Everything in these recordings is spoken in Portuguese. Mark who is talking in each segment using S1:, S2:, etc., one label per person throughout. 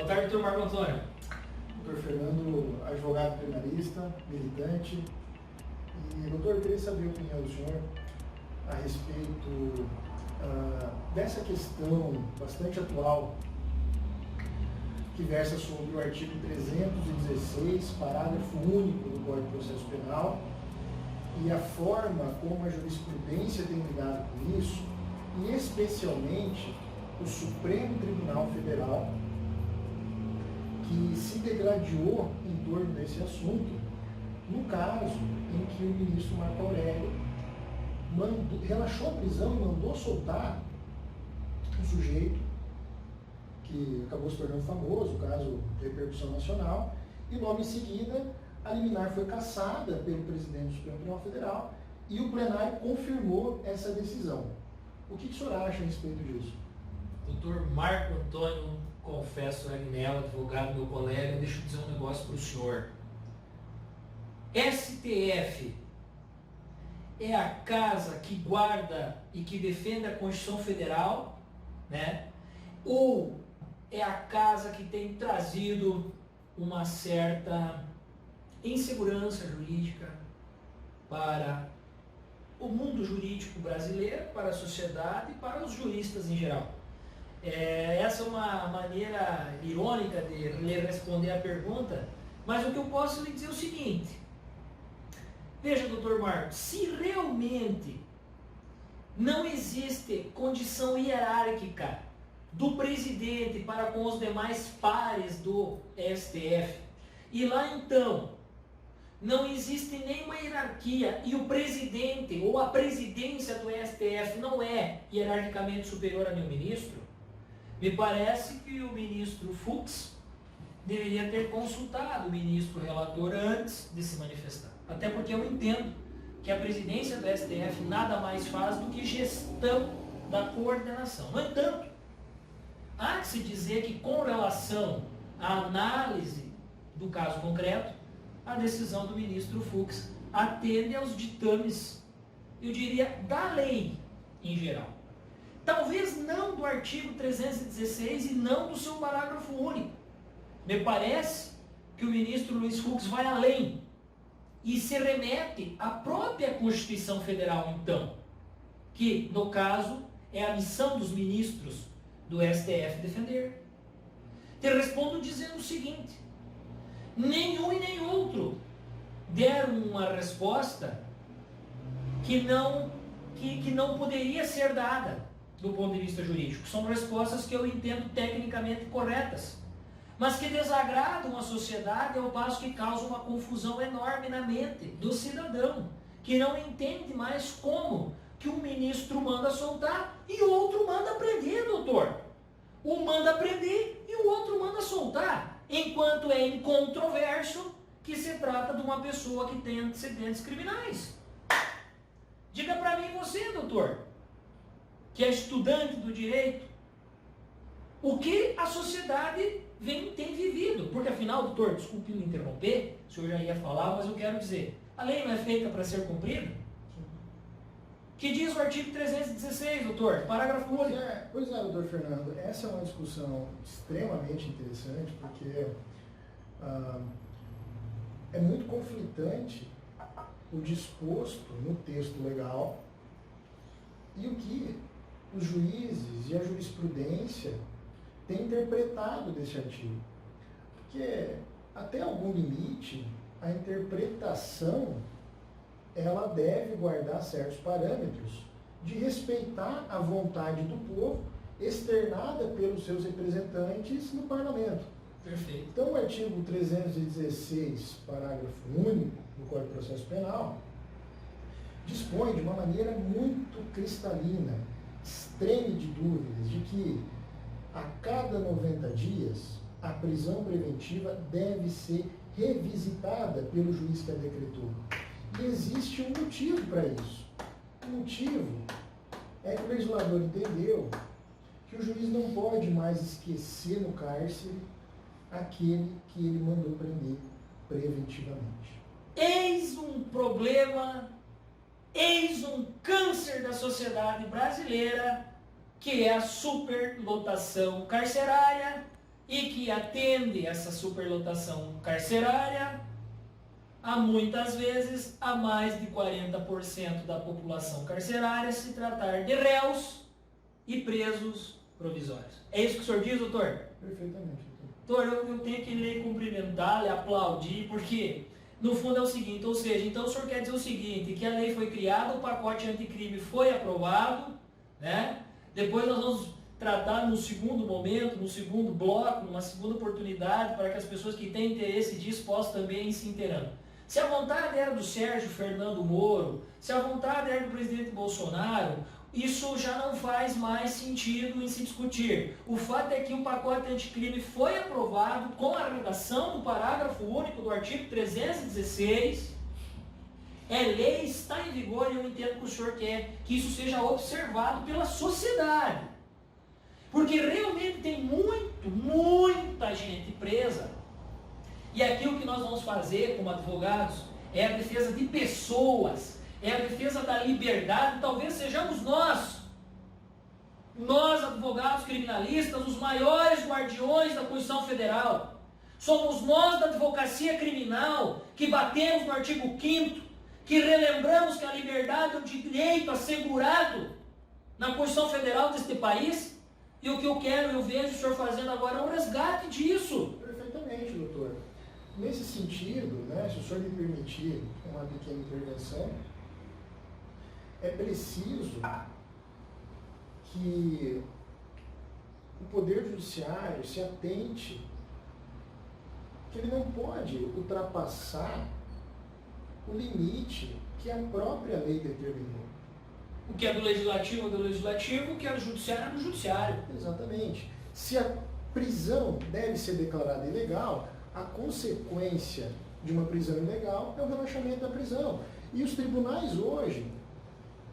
S1: tarde, doutor Marco Antônio.
S2: Doutor Fernando, advogado penalista, militante. E, doutor, eu queria saber a opinião do senhor a respeito dessa questão bastante atual que versa sobre o artigo 316, parágrafo único do Código de Processo Penal, e a forma como a jurisprudência tem lidado com isso, e especialmente o Supremo Tribunal Federal, que se degladiou em torno desse assunto, no caso em que o ministro Marco Aurélio relaxou a prisão e mandou soltar um sujeito que acabou se tornando famoso, caso de repercussão nacional, e logo em seguida a liminar foi cassada pelo presidente do Supremo Tribunal Federal e o plenário confirmou essa decisão. O que o senhor acha a respeito disso?
S1: Doutor Marco Antônio Confesso Agnello, advogado, meu colega, deixa eu dizer um negócio para o senhor. STF é a casa que guarda e que defende a Constituição Federal, né? Ou é a casa que tem trazido uma certa insegurança jurídica para o mundo jurídico brasileiro, para a sociedade e para os juristas em geral? Essa é uma maneira irônica de lhe responder a pergunta, mas o que eu posso lhe dizer é o seguinte: veja, doutor Marcos, se realmente não existe condição hierárquica do presidente para com os demais pares do STF, e lá então não existe nenhuma hierarquia e o presidente ou a presidência do STF não é hierarquicamente superior a nenhum ministro, me parece que o ministro Fux deveria ter consultado o ministro relator antes de se manifestar. Até porque eu entendo que a presidência do STF nada mais faz do que gestão da coordenação. No entanto, há que se dizer que com relação à análise do caso concreto, a decisão do ministro Fux atende aos ditames, eu diria, da lei em geral. Talvez não do artigo 316 e não do seu parágrafo único. Me parece que o ministro Luiz Fux vai além e se remete à própria Constituição Federal, então, que, no caso, é a missão dos ministros do STF defender. Te respondo dizendo o seguinte: nenhum e nem outro deram uma resposta que não poderia ser dada do ponto de vista jurídico. São respostas que eu entendo tecnicamente corretas, mas que desagradam a sociedade ao passo que causam uma confusão enorme na mente do cidadão, que não entende mais como que um ministro manda soltar e o outro manda prender, doutor. Um manda prender e o outro manda soltar, enquanto é incontroverso que se trata de uma pessoa que tem antecedentes criminais. Diga para mim você, doutor, que é estudante do direito, o que a sociedade tem vivido. Porque afinal, doutor, desculpe me interromper, o senhor já ia falar, mas eu quero dizer, a lei não é feita para ser cumprida? Que diz o artigo 316, doutor, parágrafo único.
S2: Pois é, doutor Fernando, essa é uma discussão extremamente interessante, porque é muito conflitante o disposto no texto legal e o que os juízes e a jurisprudência têm interpretado desse artigo. Porque, até algum limite, a interpretação ela deve guardar certos parâmetros de respeitar a vontade do povo externada pelos seus representantes no parlamento.
S1: Perfeito.
S2: Então, o artigo 316, parágrafo único do Código de Processo Penal, dispõe de uma maneira muito cristalina, extreme de dúvidas, de que a cada 90 dias a prisão preventiva deve ser revisitada pelo juiz que a decretou. E existe um motivo para isso. O motivo é que o legislador entendeu que o juiz não pode mais esquecer no cárcere aquele que ele mandou prender preventivamente.
S1: Eis um problema, eis um câncer da sociedade brasileira, que é a superlotação carcerária e que atende essa superlotação carcerária, há muitas vezes a mais de 40% da população carcerária se tratar de réus e presos provisórios. É isso que o senhor diz, doutor?
S2: Perfeitamente,
S1: doutor. Doutor, eu tenho que lhe cumprimentar, lhe aplaudir, porque no fundo é o seguinte, ou seja, então o senhor quer dizer o seguinte, que a lei foi criada, o pacote anticrime foi aprovado, né? Depois nós vamos tratar no segundo momento, no segundo bloco, numa segunda oportunidade, para que as pessoas que têm interesse disso possam também ir se inteirando. Se a vontade era do Sérgio Fernando Moro, se a vontade era do presidente Bolsonaro, isso já não faz mais sentido em se discutir. O fato é que o pacote anticrime foi aprovado com a redação do parágrafo único do artigo 316, é lei, está em vigor, e eu entendo que o senhor quer que isso seja observado pela sociedade. Porque realmente tem muita gente presa. E aqui o que nós vamos fazer como advogados é a defesa de pessoas, é a defesa da liberdade. Talvez sejamos nós advogados criminalistas, os maiores guardiões da Constituição Federal. Somos nós da advocacia criminal que batemos no artigo 5º, que relembramos que a liberdade é um direito assegurado na Constituição Federal deste país. E o que eu vejo o senhor fazendo agora é um resgate disso.
S2: Perfeitamente, doutor. Nesse sentido, né, se o senhor me permitir uma pequena intervenção, é preciso que o Poder Judiciário se atente que ele não pode ultrapassar o limite que a própria lei determinou.
S1: O que é do legislativo é do legislativo, o que é do judiciário é do judiciário.
S2: Exatamente. Se a prisão deve ser declarada ilegal, a consequência de uma prisão ilegal é o relaxamento da prisão. E os tribunais hoje,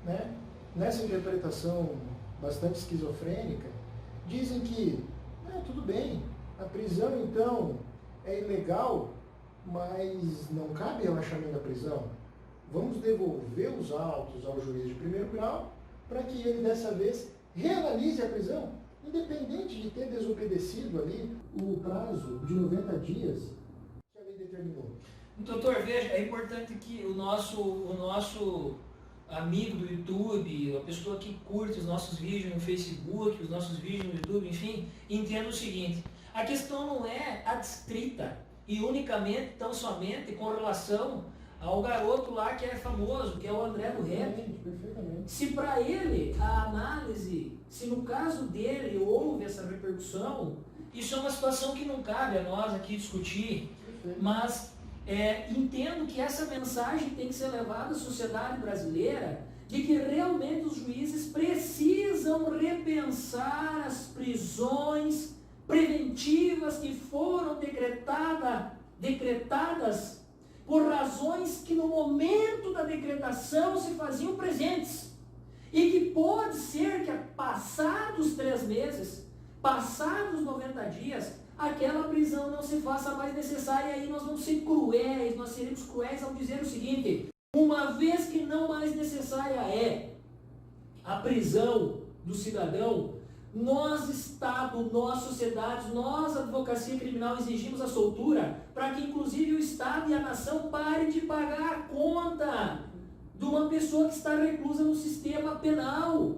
S2: né, nessa interpretação bastante esquizofrênica, dizem que, tudo bem, a prisão então é ilegal, mas não cabe relaxamento da prisão. Vamos devolver os autos ao juiz de primeiro grau para que ele, dessa vez, reanalise a prisão, independente de ter desobedecido ali o prazo de 90 dias que a lei determinou.
S1: Doutor, veja, é importante que o nosso amigo do YouTube, a pessoa que curte os nossos vídeos no Facebook, os nossos vídeos no YouTube, enfim, entenda o seguinte: a questão não é adstrita e unicamente, tão somente com relação ao garoto lá que é famoso, que é o André do Rap. Se para ele a análise, se no caso dele houve essa repercussão, isso é uma situação que não cabe a nós aqui discutir, mas entendo que essa mensagem tem que ser levada à sociedade brasileira, de que realmente os juízes precisam repensar as prisões preventivas que foram decretadas por razões que no momento da decretação se faziam presentes. E que pode ser que, passados 3 meses, passados 90 dias, aquela prisão não se faça mais necessária. E aí nós vamos ser cruéis, nós seremos cruéis ao dizer o seguinte: uma vez que não mais necessária é a prisão do cidadão, nós, Estado, nós, sociedades, nós, advocacia criminal, exigimos a soltura para que, inclusive, o Estado e a nação parem de pagar a conta de uma pessoa que está reclusa no sistema penal,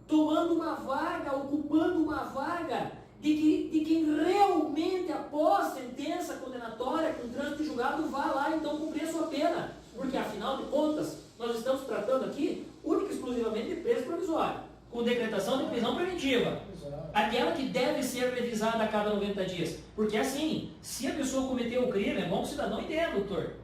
S1: tomando uma vaga, ocupando uma vaga de quem realmente, após sentença condenatória, com trânsito julgado, vá lá então cumprir a sua pena. Porque, afinal de contas, nós estamos tratando aqui única e exclusivamente de preso provisório, com decretação de prisão preventiva. Aquela que deve ser revisada a cada 90 dias. Porque assim, se a pessoa cometeu o crime, é bom que o cidadão entenda, doutor.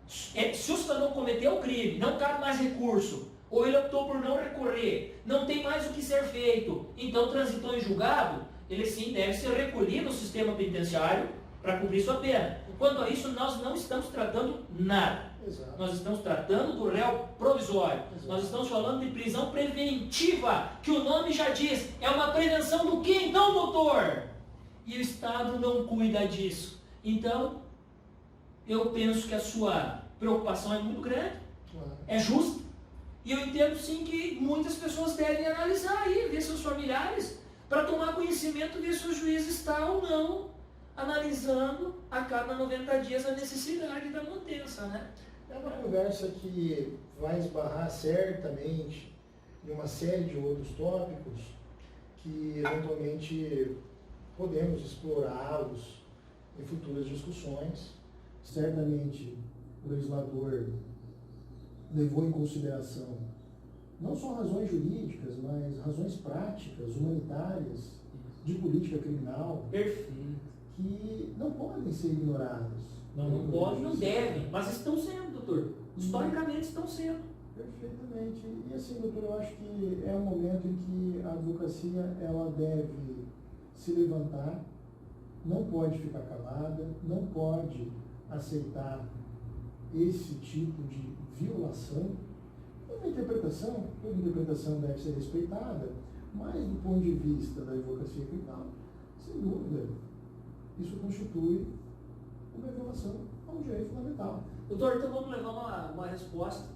S1: Se o cidadão cometeu o crime, não cabe mais recurso, ou ele optou por não recorrer, não tem mais o que ser feito, então transitou em julgado, ele sim deve ser recolhido no sistema penitenciário para cumprir sua pena. Quanto a isso, nós não estamos tratando nada.
S2: Exato.
S1: Nós estamos tratando do réu provisório. Exato. Nós estamos falando de prisão preventiva, que o nome já diz. É uma prevenção do que então, doutor? E o Estado não cuida disso. Então, eu penso que a sua preocupação é muito grande, é justa. E eu entendo sim que muitas pessoas devem analisar aí, ver seus familiares, para tomar conhecimento de se o juiz está ou não analisando a cada 90 dias a necessidade da manutenção, né?
S2: É uma conversa que vai esbarrar certamente em uma série de outros tópicos que eventualmente podemos explorá-los em futuras discussões. Certamente o legislador levou em consideração não só razões jurídicas, mas razões práticas, humanitárias, de política criminal,
S1: Perfeito.
S2: que não podem ser ignoradas.
S1: Não podem, não devem, mas estão sendo, doutor. Historicamente estão sendo.
S2: Perfeitamente. E assim, doutor, eu acho que é um momento em que a advocacia ela deve se levantar, não pode ficar calada, não pode aceitar esse tipo de violação. Toda interpretação deve ser respeitada, mas do ponto de vista da advocacia criminal, sem dúvida, isso constitui uma violação a um direito fundamental.
S1: Doutor, então vamos levar uma resposta.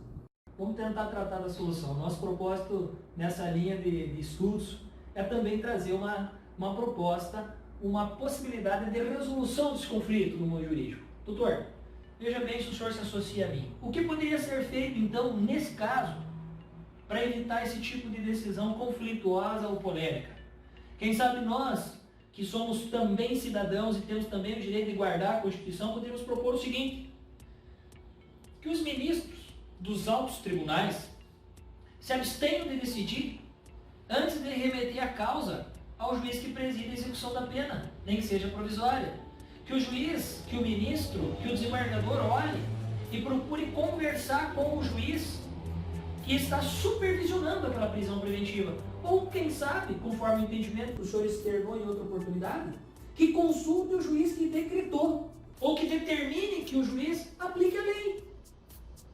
S1: Vamos tentar tratar da solução. Nosso propósito nessa linha de estudos é também trazer uma proposta, uma possibilidade de resolução desse conflito no mundo jurídico. Doutor, veja bem se o senhor se associa a mim. O que poderia ser feito, então, nesse caso, para evitar esse tipo de decisão conflituosa ou polêmica? Quem sabe nós, que somos também cidadãos e temos também o direito de guardar a Constituição, poderíamos propor o seguinte: que os ministros dos altos tribunais se abstenham de decidir antes de remeter a causa ao juiz que preside a execução da pena, nem que seja provisória. Que o juiz, que o ministro, que o desembargador olhe e procure conversar com o juiz que está supervisionando aquela prisão preventiva. Ou, quem sabe, conforme o entendimento que o senhor externou em outra oportunidade, que consulte o juiz que decretou, ou que determine que o juiz aplique a lei.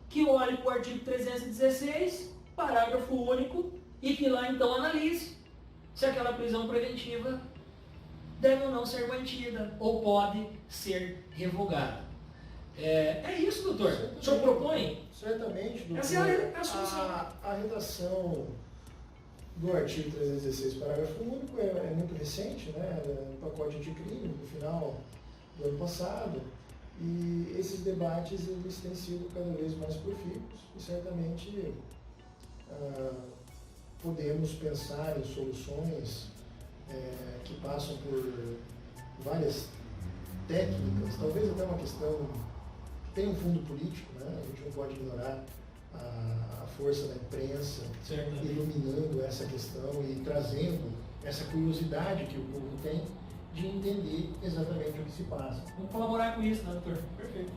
S1: Que olhe para o artigo 316, parágrafo único, e que lá então analise se aquela prisão preventiva deve ou não ser mantida, ou pode ser revogada. É isso, doutor. O senhor propõe?
S2: Certamente, doutor.
S1: Essa é a solução.
S2: A redação do artigo 316, parágrafo único, é muito recente, né? É um pacote anticrime, no final do ano passado, e esses debates eles têm sido cada vez mais profícuos, e certamente podemos pensar em soluções que passam por várias técnicas, talvez até uma questão que tem um fundo político, né? A gente não pode ignorar a força da imprensa iluminando essa questão e trazendo essa curiosidade que o povo tem de entender exatamente o que se passa.
S1: Vamos colaborar com isso, né, doutor? Perfeito.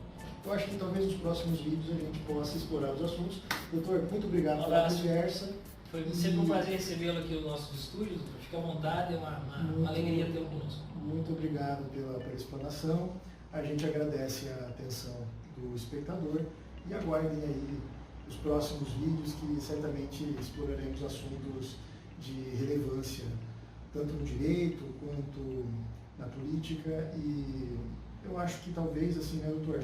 S2: Eu acho que talvez nos próximos vídeos a gente possa explorar os assuntos. Doutor, muito obrigado pela conversa.
S1: Foi sempre um prazer recebê-lo aqui nos nossos estúdios. Fique à vontade, é uma alegria tê-lo conosco.
S2: Muito obrigado pela explanação. A gente agradece a atenção do espectador e aguardem aí os próximos vídeos que certamente exploraremos assuntos de relevância, tanto no direito quanto na política. E eu acho que talvez, assim, né, doutor,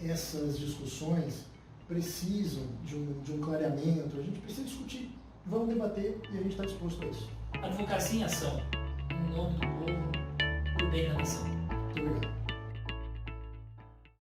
S2: essas discussões precisam de um clareamento, a gente precisa discutir, vamos debater e a gente está disposto a isso.
S1: Advocacia em ação, em nome do povo, por bem da nação.
S2: Muito obrigado.